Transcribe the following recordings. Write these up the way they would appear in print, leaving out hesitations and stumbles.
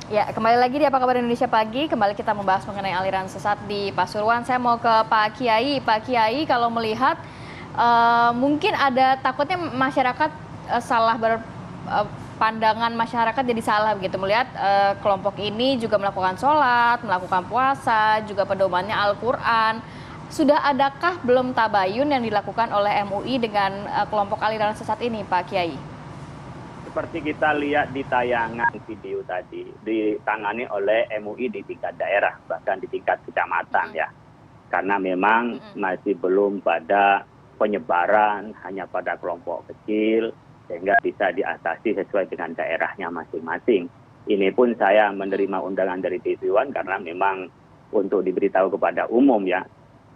Ya, kembali lagi di Apa Kabar Indonesia Pagi. Kembali kita membahas mengenai aliran sesat di Pasuruan. Saya mau ke Pak Kiai. Pak Kiai, kalau melihat mungkin ada takutnya masyarakat salah pandangan masyarakat jadi salah begitu melihat kelompok ini juga melakukan sholat, melakukan puasa, juga pedomannya Al-Quran. Sudah adakah belum tabayun yang dilakukan oleh MUI dengan kelompok aliran sesat ini, Pak Kiai? Seperti kita lihat di tayangan video tadi, ditangani oleh MUI di tingkat daerah, bahkan di tingkat kecamatan ya. Karena memang masih belum pada penyebaran hanya pada kelompok kecil, sehingga bisa diatasi sesuai dengan daerahnya masing-masing. Ini pun saya menerima undangan dari TV One karena memang untuk diberitahu kepada umum ya.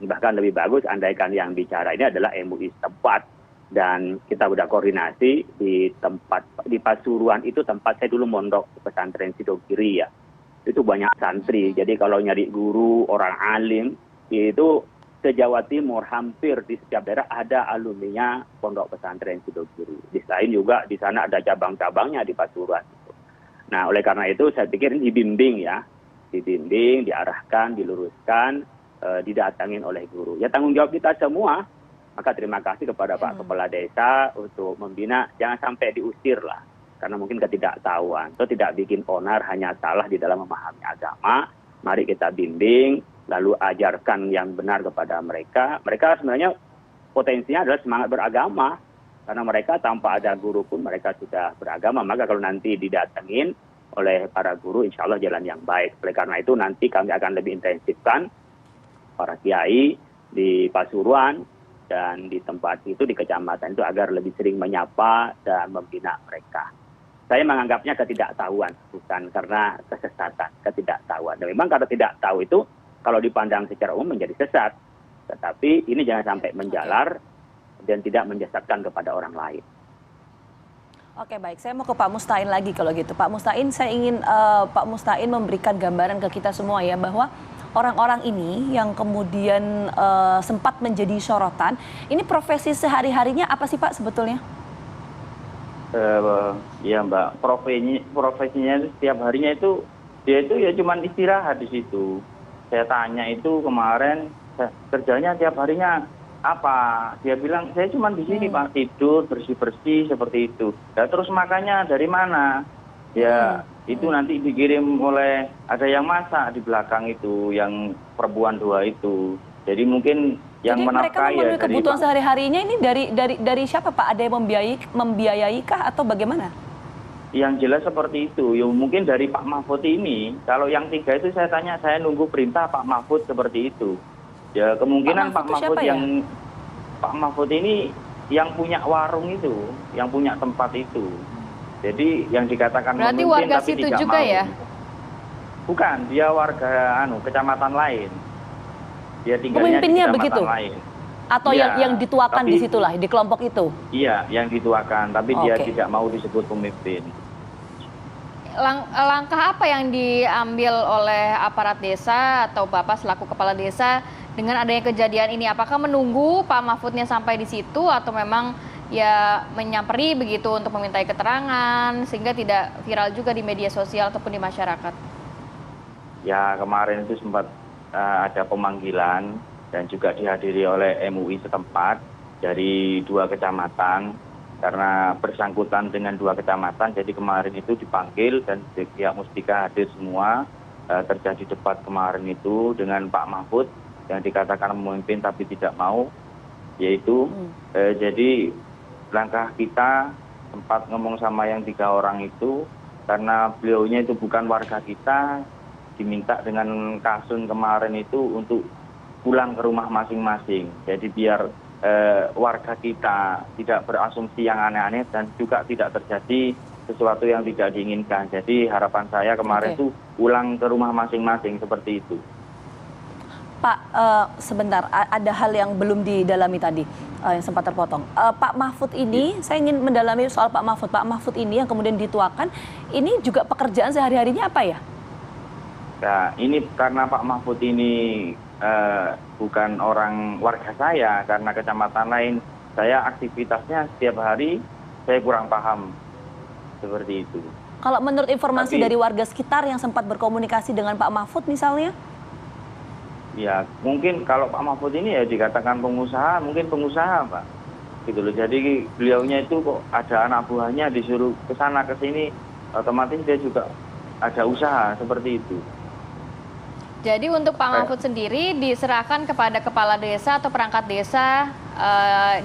Bahkan lebih bagus andaikan yang bicara ini adalah MUI setempat. Dan kita sudah koordinasi di tempat di Pasuruan itu tempat saya dulu mondok di pesantren Sidogiri ya. Itu banyak santri. Jadi kalau nyari guru, orang alim itu se-Jawa Timur hampir di setiap daerah ada alumninya pondok pesantren Sidogiri. Di selain juga di sana ada cabang-cabangnya di Pasuruan. Nah, oleh karena itu saya pikir ini dibimbing ya. Dibimbing, diarahkan, diluruskan, didatangin oleh guru. Ya tanggung jawab kita semua. Maka terima kasih kepada Pak Kepala Desa untuk membina, jangan sampai diusir lah. Karena mungkin ketidaktahuan. Atau tidak bikin onar hanya salah di dalam memahami agama. Mari kita bimbing, lalu ajarkan yang benar kepada mereka. Mereka sebenarnya potensinya adalah semangat beragama. Karena mereka tanpa ada guru pun mereka sudah beragama. Maka kalau nanti didatengin oleh para guru, insya Allah jalan yang baik. Oleh karena itu nanti kami akan lebih intensifkan para kiai di Pasuruan, dan di tempat itu, di kecamatan itu agar lebih sering menyapa dan membina mereka. Saya menganggapnya ketidaktahuan, bukan karena kesesatan, ketidaktahuan. Dan memang kalau tidak tahu itu, kalau dipandang secara umum menjadi sesat. Tetapi ini jangan sampai menjalar dan tidak menyesatkan kepada orang lain. Oke, baik, saya mau ke Pak Mustain lagi kalau gitu. Pak Mustain, saya ingin Pak Mustain memberikan gambaran ke kita semua ya, bahwa orang-orang ini yang kemudian sempat menjadi sorotan, ini profesi sehari-harinya apa sih Pak sebetulnya? Ya Mbak, profesinya itu setiap harinya itu, dia itu ya cuma istirahat di situ. Saya tanya itu kemarin, kerjanya tiap harinya apa? Dia bilang, saya cuma di sini Pak, tidur, bersih-bersih seperti itu. Ya terus makannya dari mana? Ya itu nanti dikirim oleh, ada yang masak di belakang itu, yang perempuan 2 itu. Jadi mungkin yang menafkahi ya dari kebutuhan sehari-harinya ini dari siapa Pak? Ada yang membiayai kah atau bagaimana? Yang jelas seperti itu. Ya mungkin dari Pak Mahfud ini. Kalau yang 3 itu saya tanya, saya nunggu perintah Pak Mahfud seperti itu. Ya kemungkinan Pak Mahfud yang Pak Mahfud ini yang punya warung itu, yang punya tempat itu. Jadi yang dikatakan berarti memimpin warga tapi situ tidak juga mau. ya? Bukan, dia warga kecamatan lain. Dia tinggalnya pemimpinnya di kecamatan begitu? lain. Atau ya, yang dituakan di situlah, di kelompok itu? Iya, yang dituakan, tapi dia tidak mau disebut pemimpin. Langkah apa yang diambil oleh aparat desa atau Bapak selaku kepala desa dengan adanya kejadian ini? Apakah menunggu Pak Mahfudnya sampai di situ atau memang ya menyamperi begitu untuk memintai keterangan sehingga tidak viral juga di media sosial ataupun di masyarakat? Ya kemarin itu sempat ada pemanggilan dan juga dihadiri oleh MUI setempat dari 2 kecamatan karena bersangkutan dengan 2 kecamatan. Jadi kemarin itu dipanggil dan pihak Musbika hadir semua. Terjadi debat kemarin itu dengan Pak Mahfud yang dikatakan memimpin tapi tidak mau, yaitu jadi langkah kita sempat ngomong sama yang 3 orang itu, karena beliaunya itu bukan warga kita, diminta dengan kasun kemarin itu untuk pulang ke rumah masing-masing. Jadi biar warga kita tidak berasumsi yang aneh-aneh dan juga tidak terjadi sesuatu yang tidak diinginkan. Jadi harapan saya kemarin itu pulang ke rumah masing-masing seperti itu. Pak, sebentar, ada hal yang belum didalami tadi, yang sempat terpotong. Pak Mahfud ini, saya ingin mendalami soal Pak Mahfud. Pak Mahfud ini yang kemudian dituakan, ini juga pekerjaan sehari-harinya apa ya? Ya, ini karena Pak Mahfud ini bukan orang warga saya, karena kecamatan lain, saya aktivitasnya setiap hari, saya kurang paham seperti itu. Kalau menurut informasi Tapi- dari warga sekitar yang sempat berkomunikasi dengan Pak Mahfud misalnya? Ya, mungkin kalau Pak Mahfud ini ya dikatakan pengusaha, mungkin pengusaha, Pak. Gitu loh. Jadi beliaunya itu kok ada anak buahnya disuruh ke sana ke sini, otomatis dia juga ada usaha seperti itu. Jadi untuk Pak Mahfud sendiri diserahkan kepada kepala desa atau perangkat desa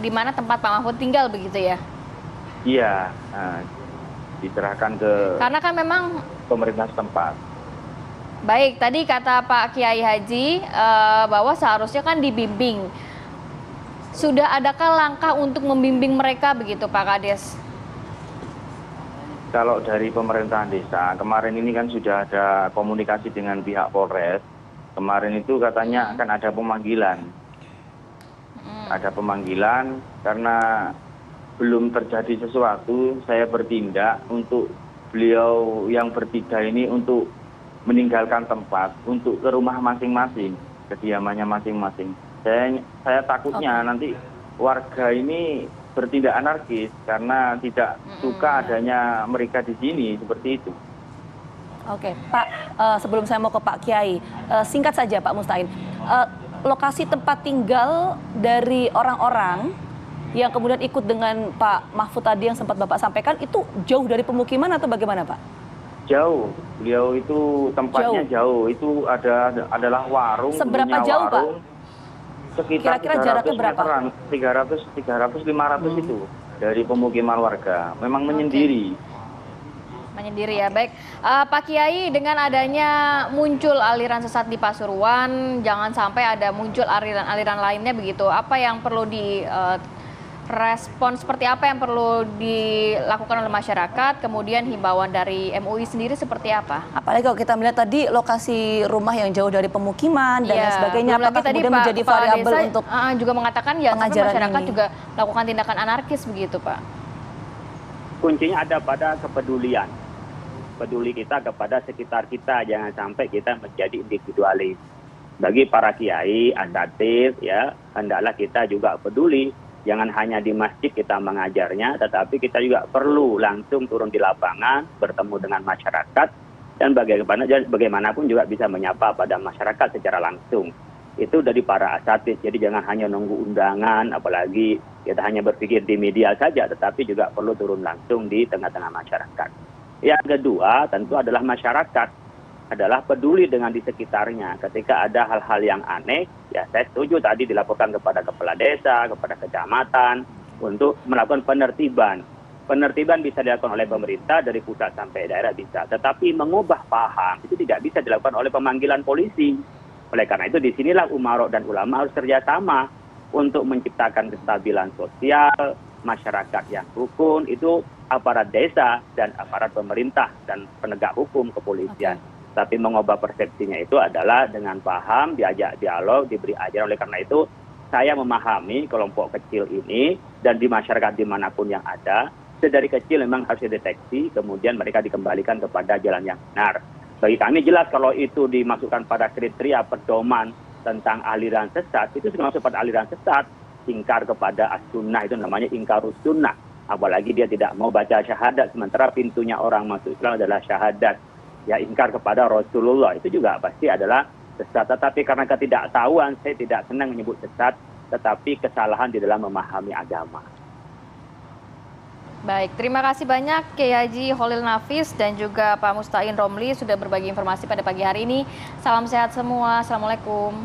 di mana tempat Pak Mahfud tinggal begitu ya? Iya, diserahkan ke Karena kan memang pemerintah setempat. baik, tadi kata Pak Kiai Haji bahwa seharusnya kan dibimbing. Sudah adakah langkah untuk membimbing mereka begitu Pak Kades? Kalau dari pemerintahan desa, kemarin ini kan sudah ada komunikasi dengan pihak Polres. Kemarin itu katanya akan ada pemanggilan. Ada pemanggilan karena belum terjadi sesuatu, saya bertindak untuk beliau yang bertiga ini untuk meninggalkan tempat, untuk ke rumah masing-masing, kediamannya masing-masing. Saya takutnya nanti warga ini bertindak anarkis karena tidak suka adanya mereka di sini, seperti itu. Oke, Pak, sebelum saya mau ke Pak Kiai, singkat saja Pak Mustain, lokasi tempat tinggal dari orang-orang yang kemudian ikut dengan Pak Mahfud tadi yang sempat Bapak sampaikan itu jauh dari pemukiman atau bagaimana Pak? Jauh, beliau itu tempatnya jauh. Itu adalah warung. Seberapa dulunya jauh, Pak? warung, sekitar Kira-kira jaraknya berapa? meteran, 300, 500 itu dari pemukiman warga. Memang menyendiri. Menyendiri ya, baik. Pak Kiai, dengan adanya muncul aliran sesat di Pasuruan, jangan sampai ada muncul aliran-aliran lainnya begitu. Apa yang perlu respon seperti apa yang perlu dilakukan oleh masyarakat, kemudian himbauan dari MUI sendiri seperti apa? Apalagi kalau kita melihat tadi lokasi rumah yang jauh dari pemukiman dan lain sebagainya, belum lagi apakah tadi kemudian Pak menjadi Kepala variabel Desa, untuk juga mengatakan ya sampai pengajaran masyarakat ini? juga melakukan tindakan anarkis begitu Pak. Kuncinya ada pada kepedulian. Peduli kita kepada sekitar kita, jangan sampai kita menjadi individualis. Bagi para kiai, asatidz, ya, hendaklah kita juga peduli. Jangan hanya di masjid kita mengajarnya, tetapi kita juga perlu langsung turun di lapangan, bertemu dengan masyarakat, dan bagaimanapun juga bisa menyapa pada masyarakat secara langsung. Itu dari para asatidz, jadi jangan hanya nunggu undangan, apalagi kita hanya berpikir di media saja, tetapi juga perlu turun langsung di tengah-tengah masyarakat. Yang kedua tentu adalah masyarakat adalah peduli dengan di sekitarnya. Ketika ada hal-hal yang aneh, ya saya setuju tadi dilaporkan kepada kepala desa, kepada kecamatan untuk melakukan penertiban. Penertiban bisa dilakukan oleh pemerintah dari pusat sampai daerah bisa, tetapi mengubah paham itu tidak bisa dilakukan oleh pemanggilan polisi. Oleh karena itu disinilah umarok dan ulama harus kerjasama untuk menciptakan kestabilan sosial, masyarakat yang rukun, itu aparat desa dan aparat pemerintah dan penegak hukum kepolisian. Tapi mengubah persepsinya itu adalah dengan paham, diajak dialog, diberi ajaran. Oleh karena itu, saya memahami kelompok kecil ini dan di masyarakat dimanapun yang ada, sedari kecil memang harus dideteksi, kemudian mereka dikembalikan kepada jalan yang benar. Bagi kami jelas kalau itu dimasukkan pada kriteria pedoman tentang aliran sesat, itu sudah masuk pada aliran sesat, ingkar kepada as-sunnah, itu namanya ingkarus sunnah. Apalagi dia tidak mau baca syahadat, sementara pintunya orang masuk Islam adalah syahadat. Ya ingkar kepada Rasulullah, itu juga pasti adalah sesat. Tetapi karena ketidaktahuan, saya tidak senang menyebut sesat, tetapi kesalahan di dalam memahami agama. Baik, terima kasih banyak Kiai Haji Khalil Nafis dan juga Pak Mustain Romli sudah berbagi informasi pada pagi hari ini. Salam sehat semua, Assalamualaikum.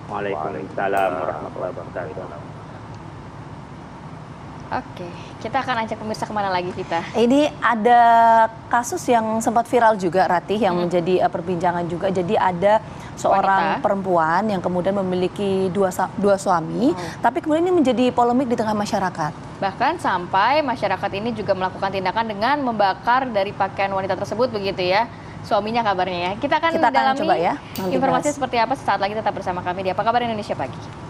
Waalaikumsalam warahmatullahi wabarakatuh. Oke, kita akan ajak pemirsa kemana lagi kita? Ini ada kasus yang sempat viral juga, Ratih, yang menjadi perbincangan juga. Jadi ada seorang perempuan yang kemudian memiliki dua suami, tapi kemudian ini menjadi polemik di tengah masyarakat. Bahkan sampai masyarakat ini juga melakukan tindakan dengan membakar dari pakaian wanita tersebut begitu ya. Suaminya kabarnya ya. Kita akan mendalami coba ya, informasi seperti apa sesaat lagi, tetap bersama kami di Apa Kabar Indonesia Pagi.